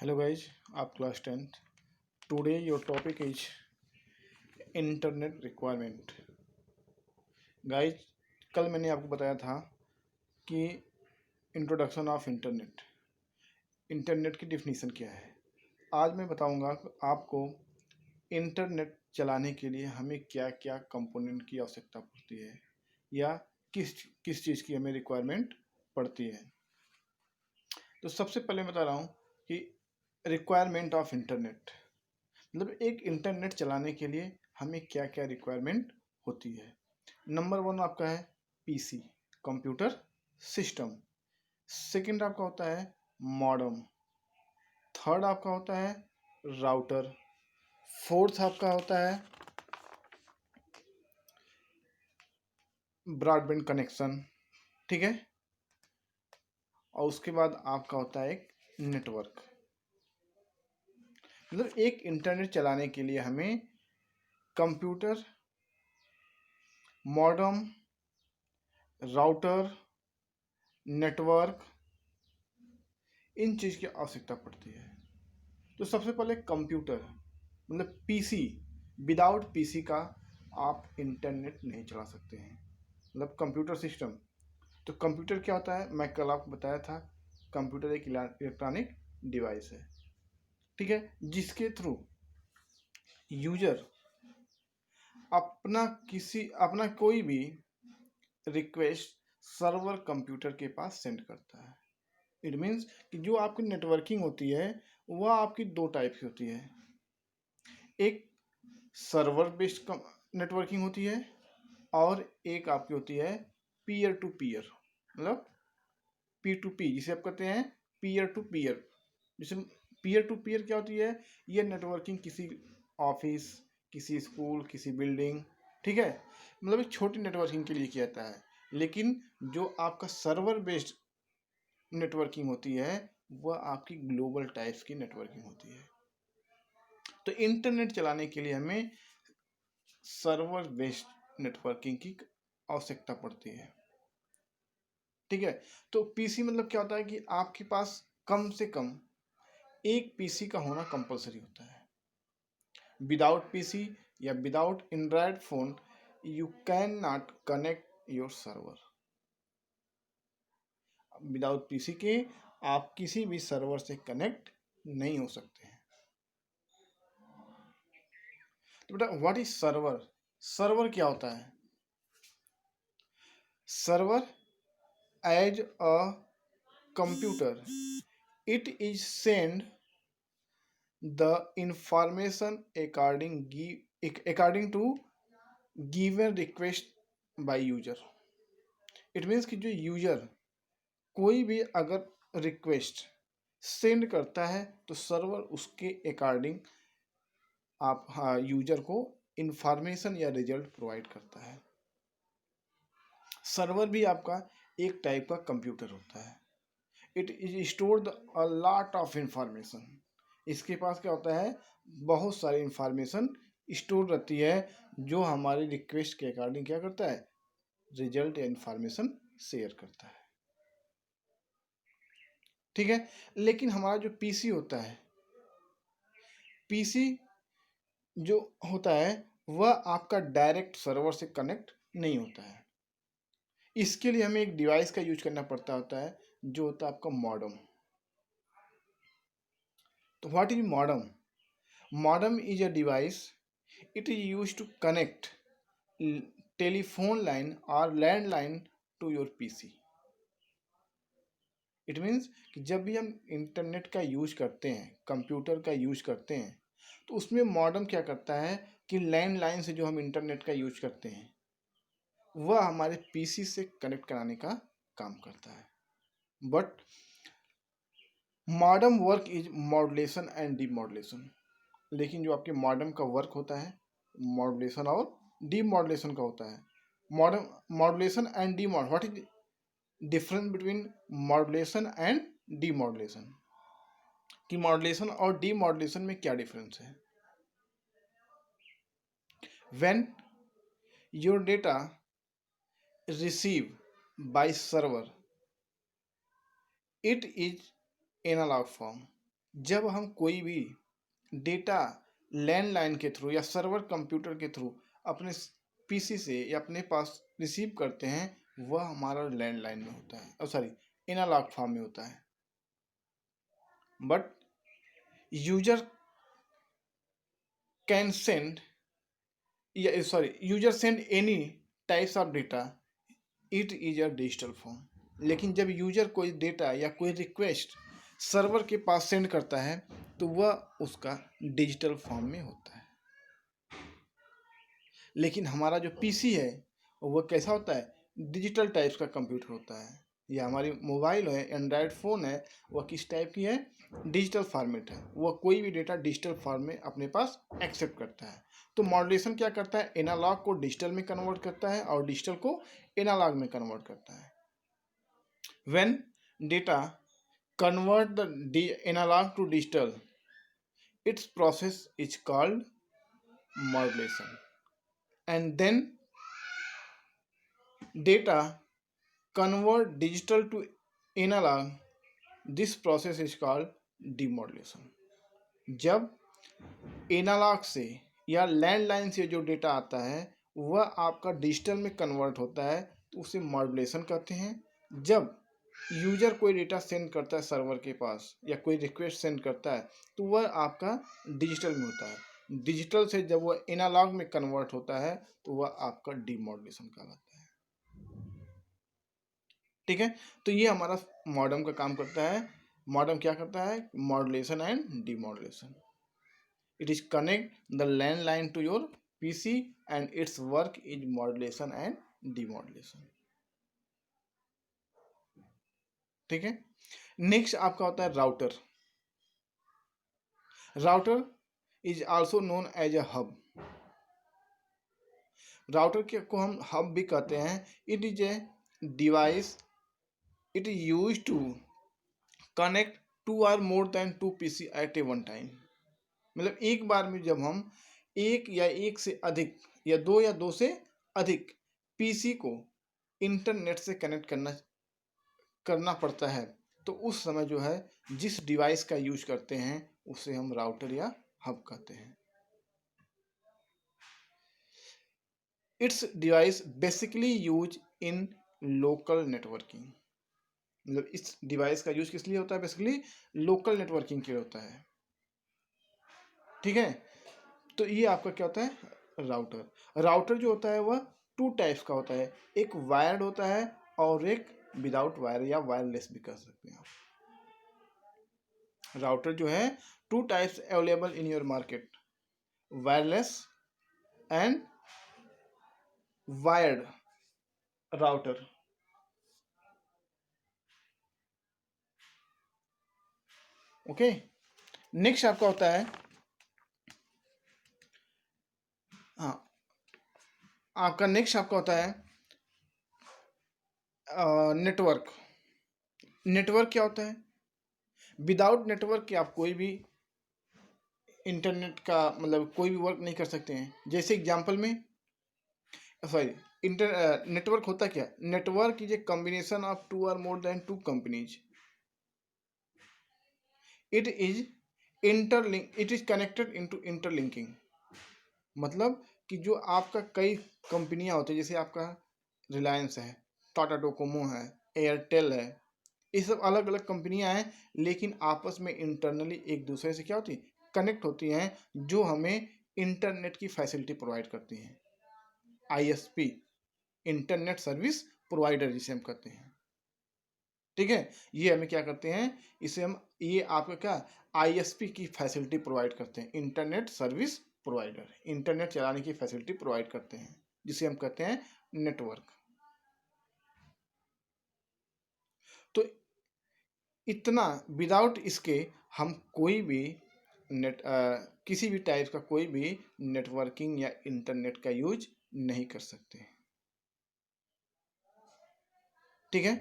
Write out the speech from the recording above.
Hello guys, आप class 10th. Today your topic is internet requirement. Guys, कल मैंने आपको बताया था कि इंट्रोडक्शन ऑफ इंटरनेट की डिफिनीसन क्या है. आज मैं बताऊंगा आपको इंटरनेट चलाने के लिए हमें क्या क्या कंपोनेंट की आवश्यकता पड़ती है या किस किस चीज़ की हमें रिक्वायरमेंट पड़ती है. तो सबसे पहले बता रहा हूँ कि रिक्वायरमेंट ऑफ इंटरनेट मतलब एक इंटरनेट चलाने के लिए हमें क्या क्या रिक्वायरमेंट होती है. नंबर वन आपका है पीसी, कंप्यूटर सिस्टम. सेकंड आपका होता है मॉडेम. थर्ड आपका होता है राउटर. फोर्थ आपका होता है ब्रॉडबैंड कनेक्शन. ठीक है. और उसके बाद आपका होता है एक नेटवर्क. मतलब एक इंटरनेट चलाने के लिए हमें कंप्यूटर, मॉडेम, राउटर, नेटवर्क, इन चीज़ की आवश्यकता पड़ती है. तो सबसे पहले कंप्यूटर मतलब पीसी. विदाउट पीसी का आप इंटरनेट नहीं चला सकते हैं. मतलब कंप्यूटर सिस्टम. तो कंप्यूटर क्या होता है, मैं कल आपको बताया था. कंप्यूटर एक इलेक्ट्रॉनिक डिवाइस है, ठीक है, जिसके थ्रू यूजर अपना कोई भी रिक्वेस्ट सर्वर कंप्यूटर के पास सेंड करता है. इट मीन्स कि जो आपकी नेटवर्किंग होती है वह आपकी दो टाइप की होती है. एक सर्वर बेस्ड नेटवर्किंग होती है और एक आपकी होती है पीयर टू पीयर मतलब P2P, जिसे आप कहते हैं पीयर टू पीयर. जिसे पीयर टू पीयर क्या होती है, ये नेटवर्किंग किसी ऑफिस, किसी स्कूल, किसी बिल्डिंग, ठीक है, मतलब एक छोटी नेटवर्किंग के लिए किया जाता है. लेकिन जो आपका सर्वर बेस्ड नेटवर्किंग होती है वह आपकी ग्लोबल टाइप्स की नेटवर्किंग होती है. तो इंटरनेट चलाने के लिए हमें सर्वर बेस्ड नेटवर्किंग की आवश्यकता पड़ती है. ठीक है. तो पीसी मतलब क्या होता है कि आपके पास कम से कम एक पीसी का होना कंपलसरी होता है. विदाउट पीसी या without Android phone you can not connect your server. Without PC के आप किसी भी सर्वर से कनेक्ट नहीं हो सकते हैं. तो बेटा व्हाट इज सर्वर. सर्वर क्या होता है. Server as a computer, it is send the information according to given request by user. it means कि जो यूजर कोई भी अगर रिक्वेस्ट सेंड करता है तो सर्वर उसके अकॉर्डिंग आप यूजर को इंफॉर्मेशन या रिजल्ट प्रोवाइड करता है. सर्वर भी आपका एक टाइप का कंप्यूटर होता है. It is stored a lot of information. इसके पास क्या होता है, बहुत सारी इंफॉर्मेशन स्टोर रहती है जो हमारी रिक्वेस्ट के अकॉर्डिंग क्या करता है, रिजल्ट या इंफॉर्मेशन शेयर करता है. ठीक है. लेकिन हमारा जो पीसी होता है, पीसी जो होता है वह आपका डायरेक्ट सर्वर से कनेक्ट नहीं होता है. इसके लिए हमें एक डिवाइस का यूज करना पड़ता होता है जो होता है आपका मॉडेम. तो what is modem. Modem is a device. It is used to connect telephone line or landline to your PC. It means कि जब भी हम इंटरनेट का यूज करते हैं, कंप्यूटर का यूज करते हैं, तो उसमें मॉडेम क्या करता है कि लैंडलाइन से जो हम इंटरनेट का यूज करते हैं वह हमारे पीसी से कनेक्ट कराने का काम करता है. But modem work is modulation and demodulation. लेकिन जो आपके मॉडेम का वर्क होता है मॉड्यूलेशन और डीमॉड्यूलेशन का होता है. Modulation and demod, what is difference between modulation and demodulation. कि मॉड्यूलेशन और डीमॉड्यूलेशन में क्या डिफरेंस है. When your data receive by server it is analog form. जब हम कोई भी डेटा लैंडलाइन के थ्रू या सर्वर कंप्यूटर के थ्रू अपने पीसी से या अपने पास रिसीव करते हैं, वह हमारा लैंडलाइन में होता है, सॉरी, एनालॉग फॉर्म में होता है। बट यूजर कैन सेंड या user send any types of data, it is a digital form. लेकिन जब यूजर कोई डेटा या कोई रिक्वेस्ट सर्वर के पास सेंड करता है तो वह उसका डिजिटल फॉर्म में होता है। लेकिन हमारा जो पीसी है वह कैसा होता है, डिजिटल टाइप्स का कंप्यूटर होता है। या हमारी मोबाइल है, एंड्रॉयड फ़ोन है, वह किस टाइप की है, डिजिटल फॉर्मेट है। वह कोई भी डेटा डिजिटल फॉर्म में अपने पास एक्सेप्ट करता है। तो मॉड्यूलेशन क्या करता है, एनालॉग को डिजिटल में कन्वर्ट करता है और डिजिटल को एनालॉग में कन्वर्ट करता है। When data convert the analog to digital, its process is called modulation. And then data convert digital to analog, this process is called demodulation. जब एनालॉग से या लैंडलाइन से जो डेटा आता है वह आपका डिजिटल में कन्वर्ट होता है तो उसे मॉड्यूलेशन कहते हैं। जब यूजर कोई डेटा सेंड करता है सर्वर के पास या कोई रिक्वेस्ट सेंड करता है तो वह आपका डिजिटल में होता है। डिजिटल से जब वह एनालॉग में कन्वर्ट होता है तो वह आपका डीमॉड्यूलेशन कहलाता है। ठीक है, तो ये हमारा मॉडेम का काम करता है। मॉडेम क्या करता है, modulation and demodulation. It is connect the landline to your PC and its work is modulation and demodulation. ठीक है, नेक्स्ट आपका होता है router. Router is also known as a hub. Router को हम हब भी कहते हैं। It is a device, it is use to connect two or more than two PC at a one time. मतलब एक बार में जब हम एक या एक से अधिक या दो से अधिक पीसी को इंटरनेट से कनेक्ट करना पड़ता है तो उस समय जो है जिस डिवाइस का यूज करते हैं उसे हम राउटर या हब कहते हैं। It's device basically use in local networking. मतलब इस डिवाइस का यूज किस लिए होता है, बेसिकली लोकल नेटवर्किंग के लिए होता है। ठीक है, तो ये आपका क्या होता है, राउटर। राउटर जो होता है वह टू टाइप्स का होता है, एक वायर्ड होता है और एक विदाउट वायर या वायरलेस भी कह सकते हैं आप। राउटर जो है two types available in your market, wireless and wired router. Okay, next आपका होता है, हाँ, आपका नेक्स्ट आपका होता है नेटवर्क। नेटवर्क क्या होता है, विदाउट नेटवर्क के आप कोई भी इंटरनेट का मतलब कोई भी वर्क नहीं कर सकते हैं। जैसे एग्जांपल में नेटवर्क होता क्या, network is a combination of two or more than two companies. It is connected into interlinking. मतलब कि जो आपका कई कंपनियां होती है, जैसे आपका रिलायंस है, टाटा डोकोमो है, एयरटेल है, ये सब अलग अलग कंपनियां हैं लेकिन आपस में इंटरनली एक दूसरे से क्या होती है, कनेक्ट होती हैं, जो हमें इंटरनेट की फैसिलिटी प्रोवाइड करती हैं। आईएसपी, इंटरनेट सर्विस प्रोवाइडर जिसे हम कहते हैं। ठीक है, ये हमें क्या करते हैं, इसे हम ये आपका क्या आईएसपी की फैसिलिटी प्रोवाइड करते हैं, इंटरनेट सर्विस प्रोवाइडर, इंटरनेट चलाने की फैसिलिटी प्रोवाइड करते हैं जिसे हम कहते हैं नेटवर्क। तो इतना विदाउट इसके हम कोई भी किसी भी टाइप का कोई भी नेटवर्किंग या इंटरनेट का यूज नहीं कर सकते। ठीक है।